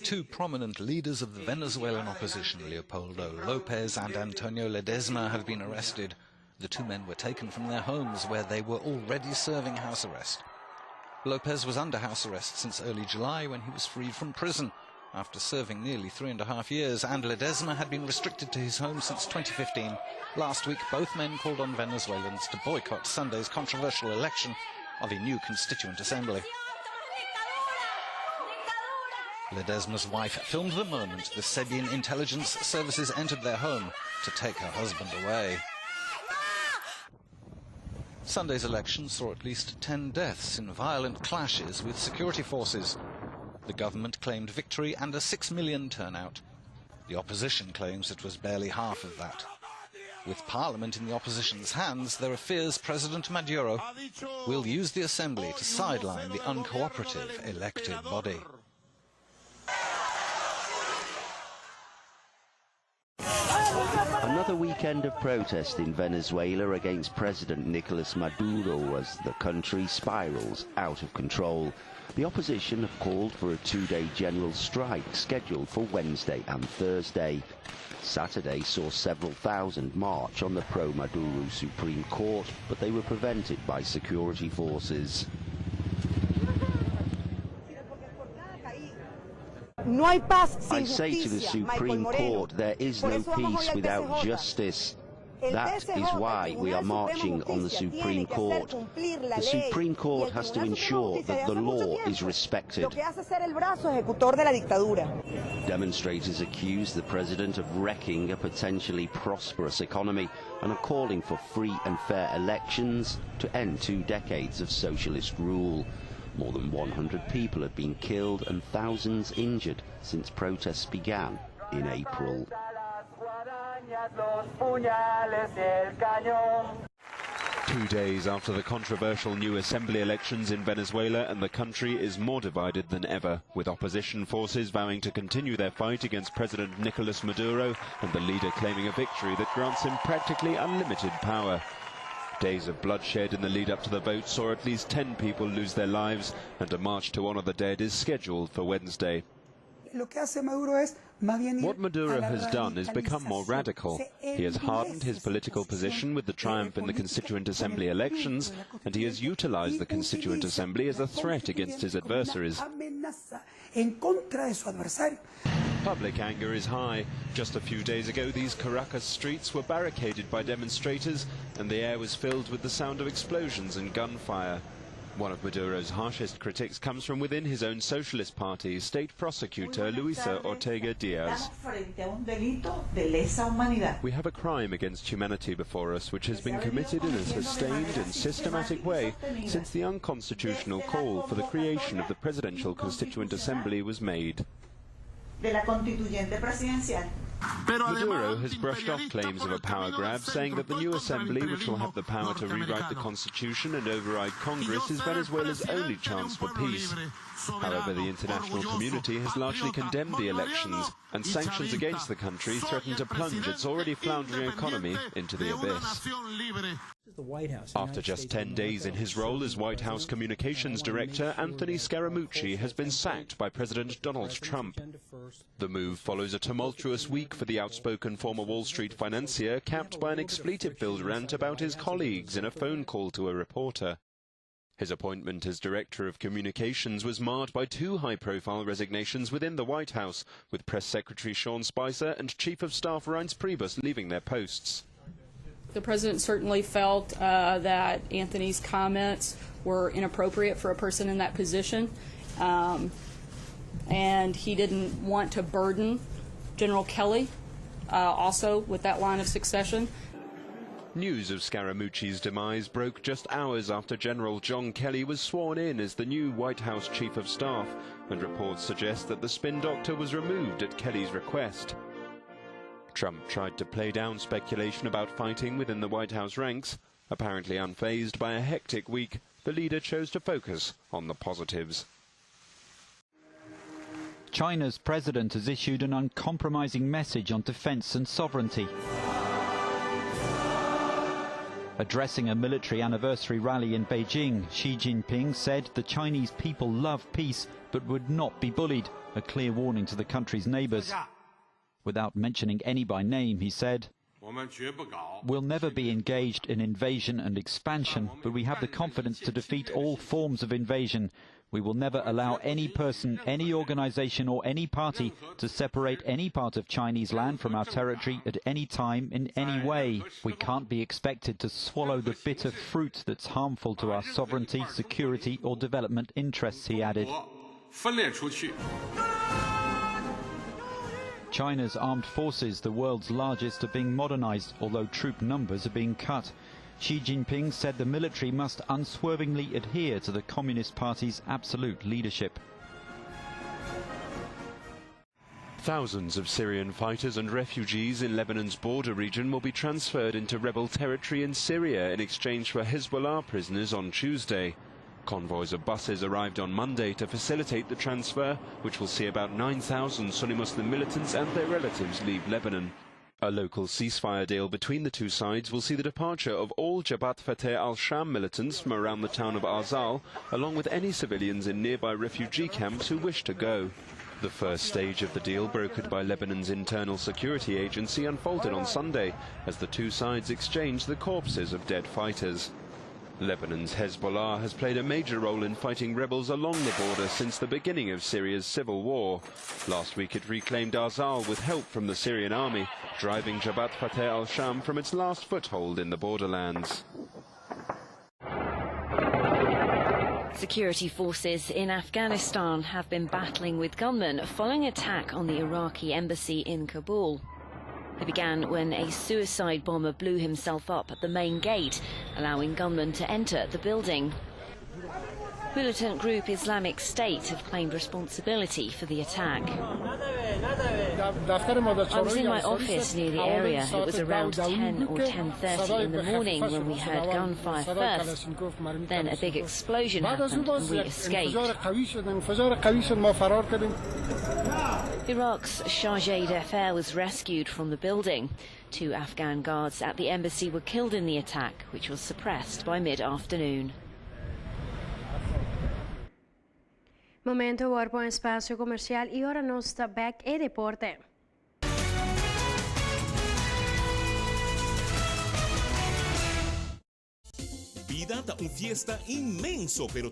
Two prominent leaders of the Venezuelan opposition, Leopoldo Lopez and Antonio Ledesma, have been arrested. The two men were taken from their homes, where they were already serving house arrest. Lopez was under house arrest since early July, when he was freed from prison after serving nearly 3.5 years, and Ledesma had been restricted to his home since 2015. Last week, both men called on Venezuelans to boycott Sunday's controversial election of a new constituent assembly. Ledesma's wife filmed the moment the Serbian intelligence services entered their home to take her husband away. Sunday's election saw at least 10 deaths in violent clashes with security forces. The government claimed victory and a 6 million turnout. The opposition claims it was barely half of that. With parliament in the opposition's hands, there are fears President Maduro will use the assembly to sideline the uncooperative elected body. Another weekend of protest in Venezuela against President Nicolas Maduro as the country spirals out of control. The opposition have called for a 2-day general strike scheduled for Wednesday and Thursday. Saturday saw several thousand march on the pro-Maduro Supreme Court, but they were prevented by security forces. I say to the Supreme Court, there is no peace without justice. That is why we are marching on the Supreme Court. The Supreme Court has to ensure that the law is respected. Demonstrators accuse the president of wrecking a potentially prosperous economy and are calling for free and fair elections to end 2 decades of socialist rule. More than 100 people have been killed and thousands injured since protests began in April. 2 days after the controversial new assembly elections in Venezuela, and the country is more divided than ever, with opposition forces vowing to continue their fight against President Nicolas Maduro and the leader claiming a victory that grants him practically unlimited power. Days of bloodshed in the lead-up to the vote saw at least 10 people lose their lives, and a march to honour the dead is scheduled for Wednesday. What Maduro has done is become more radical. He has hardened his political position with the triumph in the Constituent Assembly elections, and he has utilized the Constituent Assembly as a threat against his adversaries. Public anger is high. Just a few days ago, these Caracas streets were barricaded by demonstrators, and the air was filled with the sound of explosions and gunfire. One of Maduro's harshest critics comes from within his own socialist party, State Prosecutor Luisa Ortega Diaz. We have a crime against humanity before us, which has been committed in a sustained and systematic way since the unconstitutional call for the creation of the Presidential Constituent Assembly was made. Maduro has brushed off claims of a power grab, saying that the new assembly, which will have the power to rewrite the constitution and override Congress, is Venezuela's only chance for peace. However, the international community has largely condemned the elections, and sanctions against the country threaten to plunge its already floundering economy into the abyss. After just 10 days in his role as White House Communications Director, Anthony Scaramucci has been sacked by President Donald Trump. The move follows a tumultuous week for the outspoken former Wall Street financier, capped by an expletive-filled rant about his colleagues in a phone call to a reporter. His appointment as Director of Communications was marred by 2 high-profile resignations within the White House, with Press Secretary Sean Spicer and Chief of Staff Reince Priebus leaving their posts. The President certainly felt that Anthony's comments were inappropriate for a person in that position, and he didn't want to burden General Kelly also with that line of succession. News of Scaramucci's demise broke just hours after General John Kelly was sworn in as the new White House Chief of Staff, and reports suggest that the spin doctor was removed at Kelly's request. Trump tried to play down speculation about fighting within the White House ranks. Apparently unfazed by a hectic week, the leader chose to focus on the positives. China's president has issued an uncompromising message on defense and sovereignty. Addressing a military anniversary rally in Beijing, Xi Jinping said the Chinese people love peace but would not be bullied, a clear warning to the country's neighbors. Without mentioning any by name, he said, "We'll never be engaged in invasion and expansion, but we have the confidence to defeat all forms of invasion. We will never allow any person, any organization or any party to separate any part of Chinese land from our territory at any time in any way. We can't be expected to swallow the bitter fruit that's harmful to our sovereignty, security or development interests," he added. China's armed forces, the world's largest, are being modernized, although troop numbers are being cut. Xi Jinping said the military must unswervingly adhere to the Communist Party's absolute leadership. Thousands of Syrian fighters and refugees in Lebanon's border region will be transferred into rebel territory in Syria in exchange for Hezbollah prisoners on Tuesday. Convoys of buses arrived on Monday to facilitate the transfer, which will see about 9,000 Sunni Muslim militants and their relatives leave Lebanon. A local ceasefire deal between the two sides will see the departure of all Jabhat Fateh al-Sham militants from around the town of Arzal, along with any civilians in nearby refugee camps who wish to go. The first stage of the deal, brokered by Lebanon's internal security agency, unfolded on Sunday as the two sides exchanged the corpses of dead fighters. Lebanon's Hezbollah has played a major role in fighting rebels along the border since the beginning of Syria's civil war. Last week it reclaimed Arzal with help from the Syrian army, driving Jabhat Fateh al-Sham from its last foothold in the borderlands. Security forces in Afghanistan have been battling with gunmen following an attack on the Iraqi embassy in Kabul. It began when a suicide bomber blew himself up at the main gate, allowing gunmen to enter the building. Militant group Islamic State have claimed responsibility for the attack. I was in my office near the area. It was around 10 or 10:30 in the morning when we heard gunfire first. Then a big explosion happened and we escaped. Iraq's chargé d'affaires was rescued from the building. 2 Afghan guards at the embassy were killed in the attack, which was suppressed by mid-afternoon. Momento ora para espaço comercial e ora no está back e deporte. Vida da fiesta inmenso pero